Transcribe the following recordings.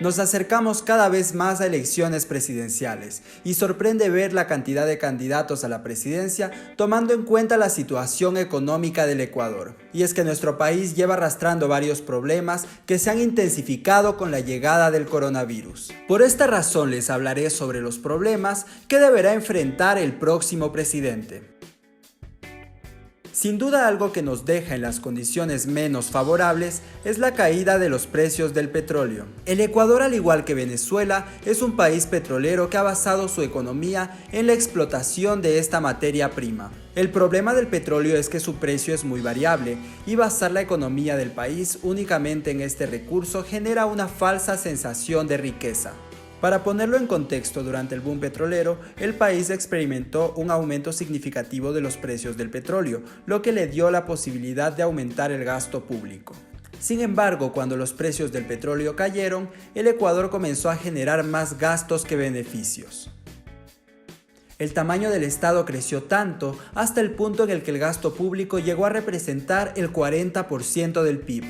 Nos acercamos cada vez más a elecciones presidenciales y sorprende ver la cantidad de candidatos a la presidencia tomando en cuenta la situación económica del Ecuador. Y es que nuestro país lleva arrastrando varios problemas que se han intensificado con la llegada del coronavirus. Por esta razón les hablaré sobre los problemas que deberá enfrentar el próximo presidente. Sin duda algo que nos deja en las condiciones menos favorables es la caída de los precios del petróleo. El Ecuador, al igual que Venezuela, es un país petrolero que ha basado su economía en la explotación de esta materia prima. El problema del petróleo es que su precio es muy variable y basar la economía del país únicamente en este recurso genera una falsa sensación de riqueza. Para ponerlo en contexto, durante el boom petrolero, el país experimentó un aumento significativo de los precios del petróleo, lo que le dio la posibilidad de aumentar el gasto público. Sin embargo, cuando los precios del petróleo cayeron, el Ecuador comenzó a generar más gastos que beneficios. El tamaño del Estado creció tanto hasta el punto en el que el gasto público llegó a representar el 40% del PIB.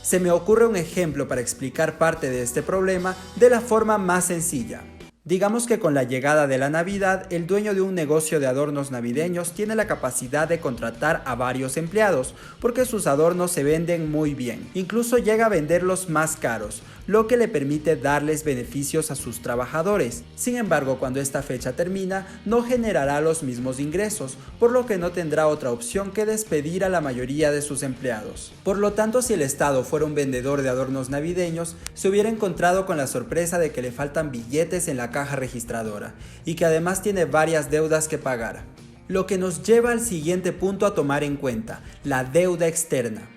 Se me ocurre un ejemplo para explicar parte de este problema de la forma más sencilla. Digamos que con la llegada de la Navidad, el dueño de un negocio de adornos navideños tiene la capacidad de contratar a varios empleados, porque sus adornos se venden muy bien. Incluso llega a venderlos más caros, lo que le permite darles beneficios a sus trabajadores. Sin embargo, cuando esta fecha termina, no generará los mismos ingresos, por lo que no tendrá otra opción que despedir a la mayoría de sus empleados. Por lo tanto, si el Estado fuera un vendedor de adornos navideños, se hubiera encontrado con la sorpresa de que le faltan billetes en la caja registradora y que además tiene varias deudas que pagar. Lo que nos lleva al siguiente punto a tomar en cuenta: la deuda externa.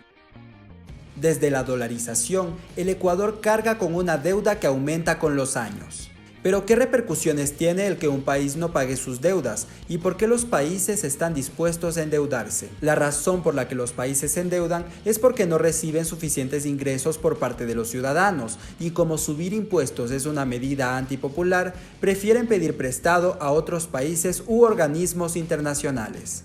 Desde la dolarización, el Ecuador carga con una deuda que aumenta con los años. Pero ¿qué repercusiones tiene el que un país no pague sus deudas? ¿Y por qué los países están dispuestos a endeudarse? La razón por la que los países se endeudan es porque no reciben suficientes ingresos por parte de los ciudadanos, y como subir impuestos es una medida antipopular, prefieren pedir prestado a otros países u organismos internacionales.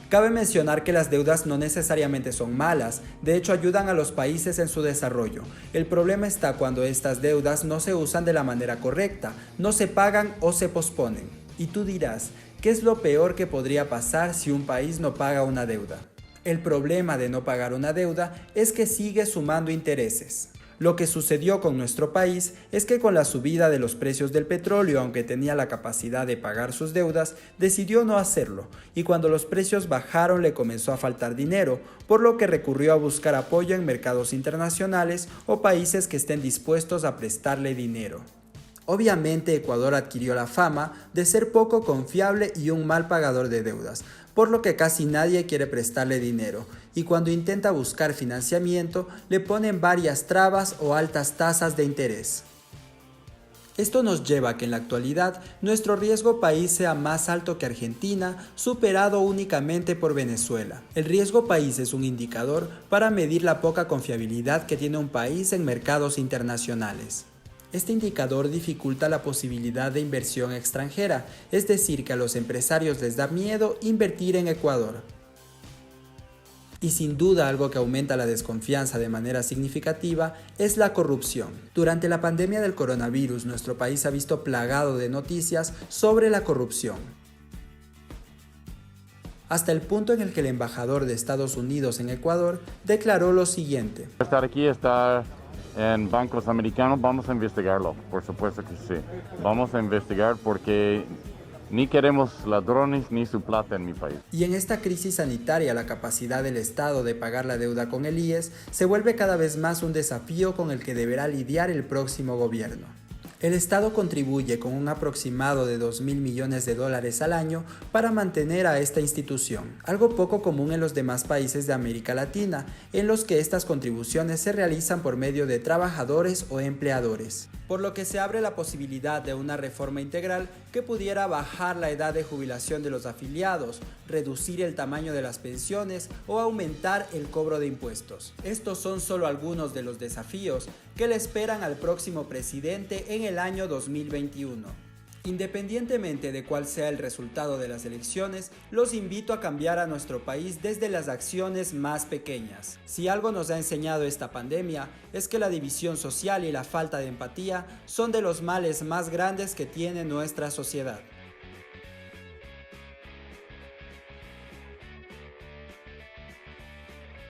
Cabe mencionar que las deudas no necesariamente son malas, de hecho ayudan a los países en su desarrollo. El problema está cuando estas deudas no se usan de la manera correcta, no se pagan o se posponen. Y tú dirás, ¿qué es lo peor que podría pasar si un país no paga una deuda? El problema de no pagar una deuda es que sigue sumando intereses. Lo que sucedió con nuestro país es que con la subida de los precios del petróleo, aunque tenía la capacidad de pagar sus deudas, decidió no hacerlo, y cuando los precios bajaron le comenzó a faltar dinero, por lo que recurrió a buscar apoyo en mercados internacionales o países que estén dispuestos a prestarle dinero. Obviamente, Ecuador adquirió la fama de ser poco confiable y un mal pagador de deudas, por lo que casi nadie quiere prestarle dinero, y cuando intenta buscar financiamiento le ponen varias trabas o altas tasas de interés. Esto nos lleva a que en la actualidad nuestro riesgo país sea más alto que Argentina, superado únicamente por Venezuela. El riesgo país es un indicador para medir la poca confiabilidad que tiene un país en mercados internacionales. Este indicador dificulta la posibilidad de inversión extranjera, es decir, que a los empresarios les da miedo invertir en Ecuador. Y sin duda algo que aumenta la desconfianza de manera significativa es la corrupción. Durante la pandemia del coronavirus, nuestro país ha visto plagado de noticias sobre la corrupción. Hasta el punto en el que el embajador de Estados Unidos en Ecuador declaró lo siguiente: Estar aquí, estar en bancos americanos, vamos a investigarlo, por supuesto que sí. Vamos a investigar porque ni queremos ladrones ni su plata en mi país. Y en esta crisis sanitaria, la capacidad del Estado de pagar la deuda con el IES se vuelve cada vez más un desafío con el que deberá lidiar el próximo gobierno. El Estado contribuye con un aproximado de 2.000 millones de dólares al año para mantener a esta institución, algo poco común en los demás países de América Latina, en los que estas contribuciones se realizan por medio de trabajadores o empleadores. Por lo que se abre la posibilidad de una reforma integral que pudiera bajar la edad de jubilación de los afiliados, reducir el tamaño de las pensiones o aumentar el cobro de impuestos. Estos son solo algunos de los desafíos que le esperan al próximo presidente en el año 2021. Independientemente de cuál sea el resultado de las elecciones, los invito a cambiar a nuestro país desde las acciones más pequeñas. Si algo nos ha enseñado esta pandemia, es que la división social y la falta de empatía son de los males más grandes que tiene nuestra sociedad.